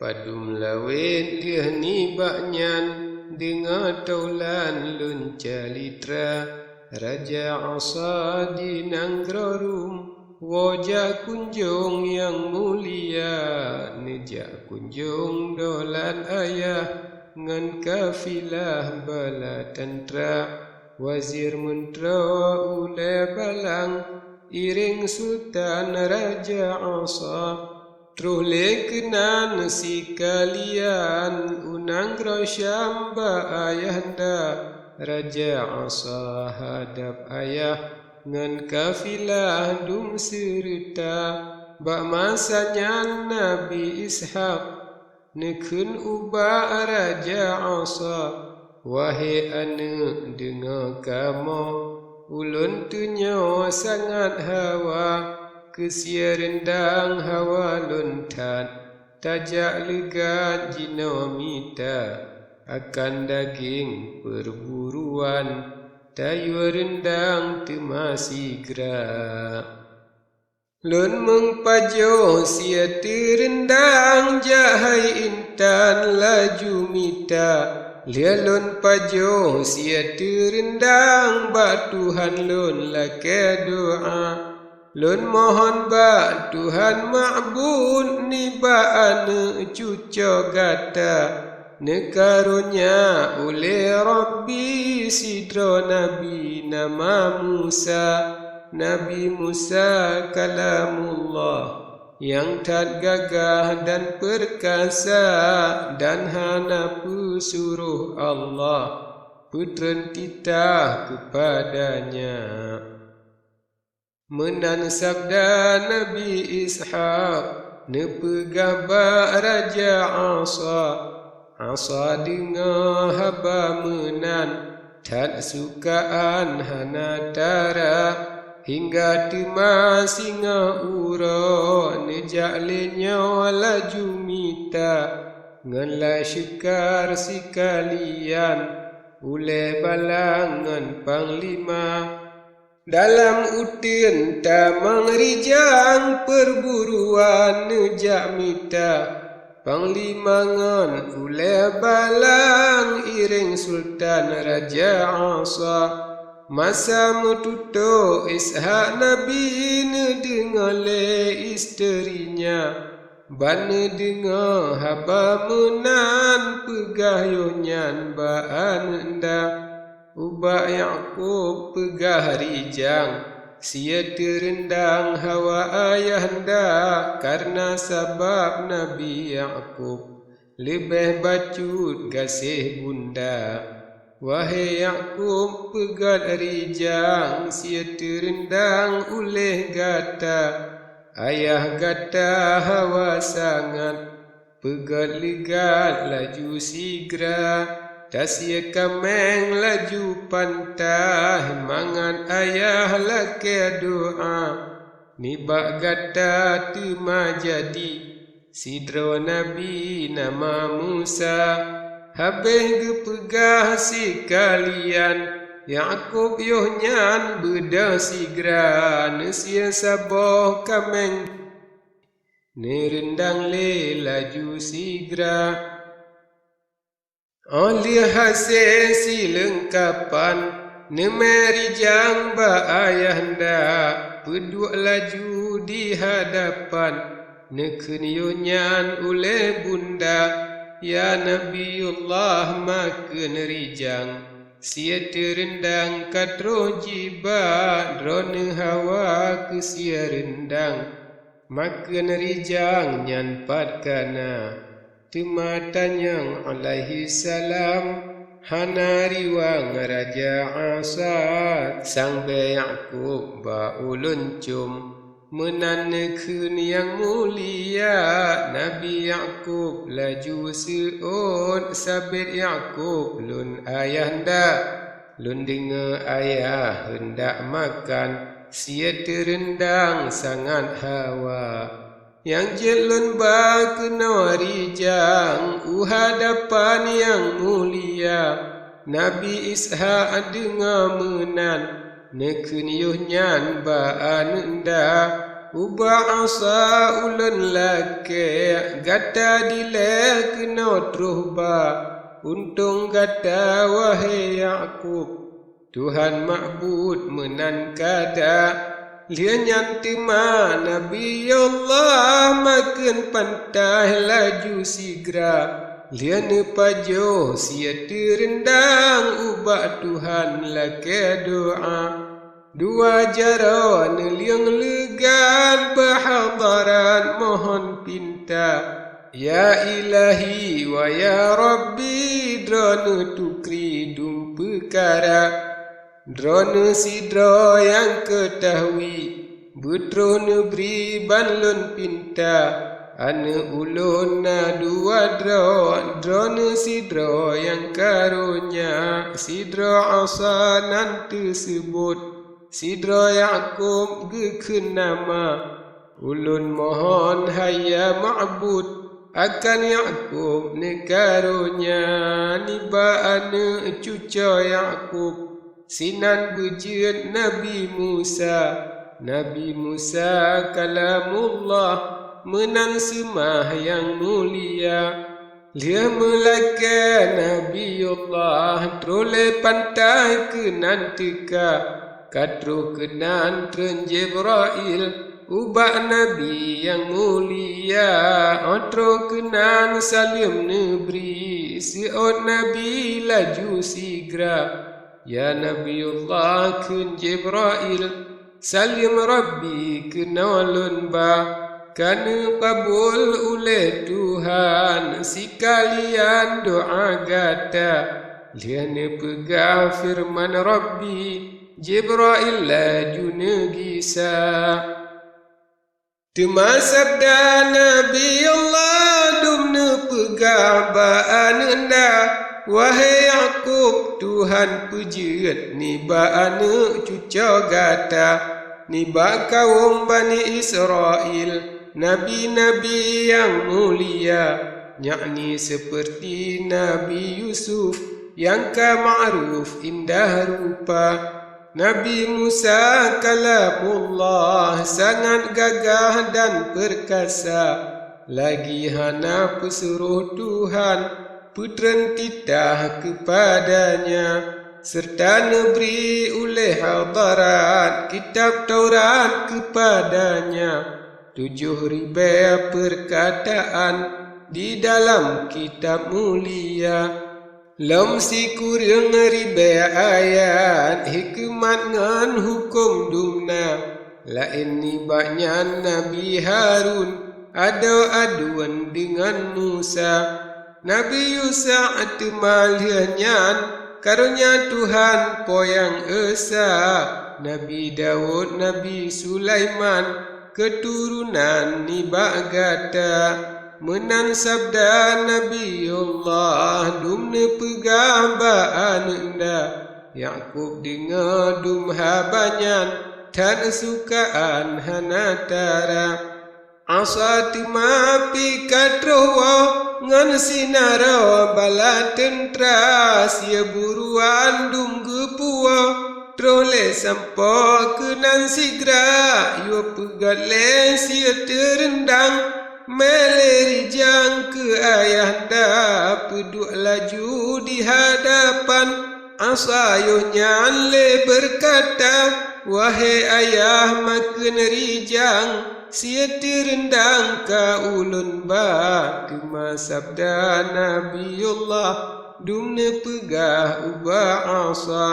Padum lawet liah ni baknyan dengar taulan lun calitra Raja Asa di Nanggrorum wajah kunjung yang mulia nejak kunjung dolan ayah ngan kafilah bala tantra wazir mentera ule balang iring sultan Raja Asa Truh lekenan si kalian unang grosyam ba ayahanda Raja Asa hadap ayah ngan kafilah dum serta ba masanya Nabi Ishaq nekun ubah Raja Asa wahai ane dengar kamu ulun tunyo sangat hawa kesia rendang hawa lontan tajak lega jino mita akan daging perburuan tayu rendang temasi gerak lun mengpajo sia terendang jahai intan laju mita lia lun pajo sia terendang ba Tuhan lun lake doa Lun mohon ba Tuhan ma'bud ni ba ane cuco gata nekarunya oleh Rabbi sidro Nabi nama Musa Nabi Musa kalamullah yang tak gagah dan perkasa dan hana pesuruh Allah putren titah kepadanya Menan sabda Nabi Ishaq nepegah ba Raja Asa Asa dengar haba menan tak sukaan hana tara hingga tema singa ura nejak lenyo laju mita nganlah syukar si kalian ule balangan panglima dalam utin tamang rijang perburuan nejak mita panglima ngan ule balang iring sultan Raja Asa masa mututo Ishak Nabi nedengar le isterinya bane dengar haba menan pegayonyan ba anda Ubah Ya'qub pegah rijang sia terendang hawa ayahanda karena sabab Nabi Ya'qub lebih bacut gasih bunda wahai Ya'qub pegah rijang sia terendang oleh gata ayah gata hawa sangat pegah legat laju sigra Tasya kameng laju pantah mangan ayah lake doa nibak gata tema jadi sidro Nabi nama Musa habis gepegah si kalian Ya'qub yohnyan beda sigra nesia saboh kameng nerendang le laju sigra Oleh hasil si lengkapan nemeri jang ba ayahanda peduk laju di hadapan nekenyonyan oleh bunda ya Nabiullah makan rijang sia terendang katro jiba drone hawa ke sia rendang makan rijang nyan patkana Timatanyang alaihi salam hana riwang Raja Asa sang Ya'qub ba ulun cum menanekun yang mulia Nabi Ya'qub laju seut sabit Ya'qub lun ayahanda lun dengar ayah hendak makan sia terendang sangat hawa yang jelun ba kena rijang hadapan yang mulia Nabi Ishaq dengar menan nekun yuhnyan ba ananda Ubah asa ulun lake gata dile kena truhba. Untung gata wahai Yaqub, Tuhan ma'bud menan kada. Lia nyantima Nabi Allah makin pantai laju sigra. Lia nepajo sia terendang ubah Tuhan lake doa. Dua jara neliang legan berhadaran mohon pinta. Ya ilahi wa ya rabbi drona tukri dum perkara. Drona sidra yang ketahui betrona beri banlun pinta. Ana ulun na dua drona sidra yang karunya. Sidra asa nanti sebut Sidra Yaqub gekun nama. Ulun mohon haya ma'bud akan Yaqub ni karunya. Niba ana cuca Yaqub sinan bejit Nabi Musa. Nabi Musa kalamullah menan semah yang mulia. Lia melaka Nabi Allah trole pantai ke nantika. Katru kenan tren Jibrail ubah Nabi yang mulia. Otro kenan salim nebri siot Nabi laju sigra. Ya Nabiullah kun Jibrail salim Rabbi kenalun ba. Kana kabul oleh Tuhan sekalian doa gata. Liane pegang firman Rabbi Jibrail laju negisa. Tema sabda Nabi Allah dumne pegang baan anda. Wahai Yaqub Tuhan pujiat ni baan cuca gata. Ni ba kaum Bani Israel Nabi-Nabi yang mulia. Yakni seperti Nabi Yusuf yang ma'ruf indah rupa. Nabi Musa kalamullah sangat gagah dan perkasa. Lagi hana pesuruh Tuhan putran titah kepadanya. Serta neberi oleh hadarat kitab Taurat kepadanya. 7,000 perkataan di dalam kitab mulia. Lam si kurang riba ayat hikmat ngan hukum dumna. Lain ni banyak Nabi Harun ada aduan dengan Musa. Nabi Yusa atemalhanyan karunia Tuhan poyang esa. Nabi Daud Nabi Sulaiman keturunan ni bagata. Menan sabda Nabi Allah dumne pegang baan anda. Yaqub dengar dum habanyan tan sukaan hanatara. Asa tima pi katrowo ngan sinara bala tentra. Sia buruan dum gepuwa trole sampo kenan sigra. Yo pegat le sia terendang meleri jang ke ayahanda. Peduk laju di hadapan asayunya le berkata. Wahai ayah makin rijang sia terendang ka ulun ba. Kema sabda Nabiullah dumne pegah ubah asa.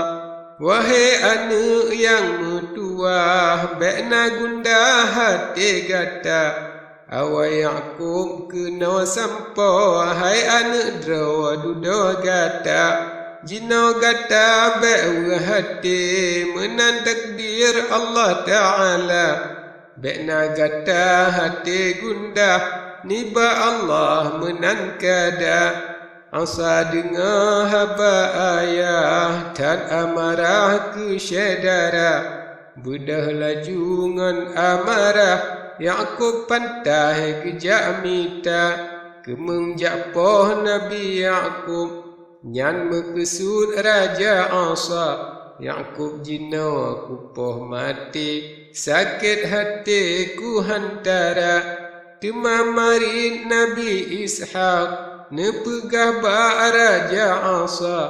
Wahai anak yang metua bekna gundah hati gata. Awai Yaqub kena sampo hai anak draw dudo gata. Jino gata be'u hati menan takdir Allah Ta'ala. Bekna gata hati gundah niba Allah menan kada. Asa dengar haba ayah dan amarah ke syedara. Bedah laju ngan amarah Yaqub pantai kejak mita. Kemeng japoh Nabi Yaqub nyan mekesud Raja Asa. Yaqub jina kupoh mati sakit hati ku hantara. Temamarin Nabi Ishaq nepegah ba Raja Asa.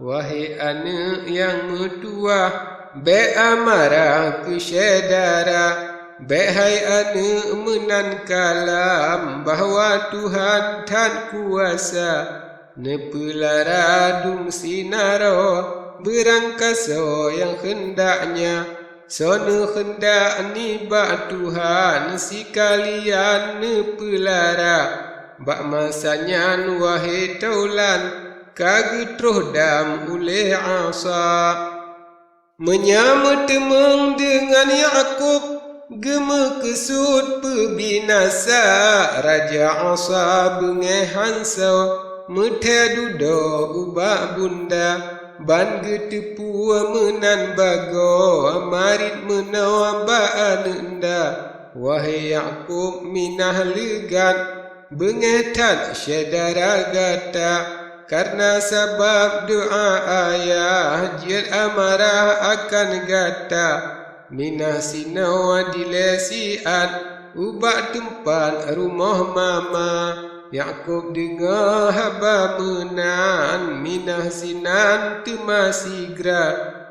Wahai anak yang mertua, baik amarah ke syedara. Baik hai anak menan kalam bahawa Tuhan tan kuasa. Nepelara dung sinaro berangkasa yang hendaknya. Sono hendak ni bak Tuhan si kalian nepelara. Bak masanya wahai taulan kagetruh dam oleh Asa. Menyama temeng dengan Yakub gema kesud pebinasa. Raja Asa bengeh hansa methe duda ubak bunda. Ban getepu menan bago marit menawa ba ananda. Wahai Yakub minah legan bengeh tat syedara gata. Karena sebab doa ayah jil amarah akan gata. Minah sinawa dilesian ubak tempat rumah mama. Yakub dengar haba menan minah sinan temasigra.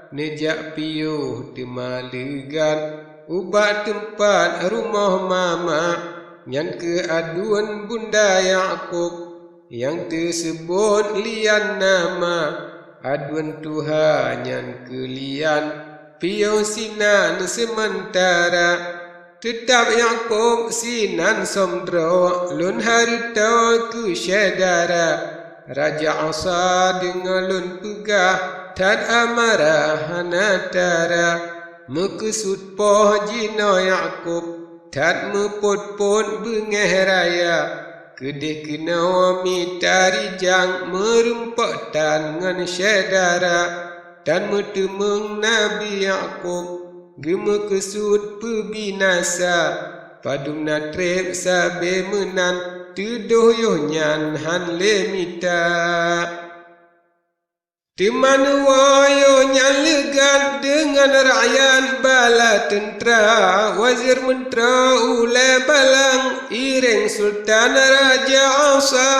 Nejak piuh temalegan ubak tempat rumah mama. Yang keaduan bunda Yakub yang tersebut lian nama. Aduan Tuhan yang kelian piuh sinan sementara. Tetap Yakub sinan somdro lun harita ku syedara. Raja Asa dengan lun pegah tan amarah hanatara. Mekesud poh jino Yakub tan mepot-pot bengeh raya. Kedih kena mitari jang merempak tan ngan syedara. Dan metemeng Nabi Yakub gema kesud pebinasa. Padum natrep sabe menan tedoh nyan han lemita. Teman wayo nyan legan dengan rakyat bala tentera. Wazir mentera ulai balang ireng Sultan Raja Asa.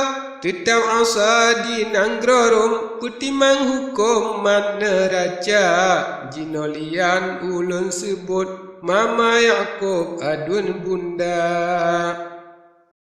Tetap Asa di nanggrorom kutimang hukum mana raja. Jinolian ulun sebut Mama Yakub adun bunda.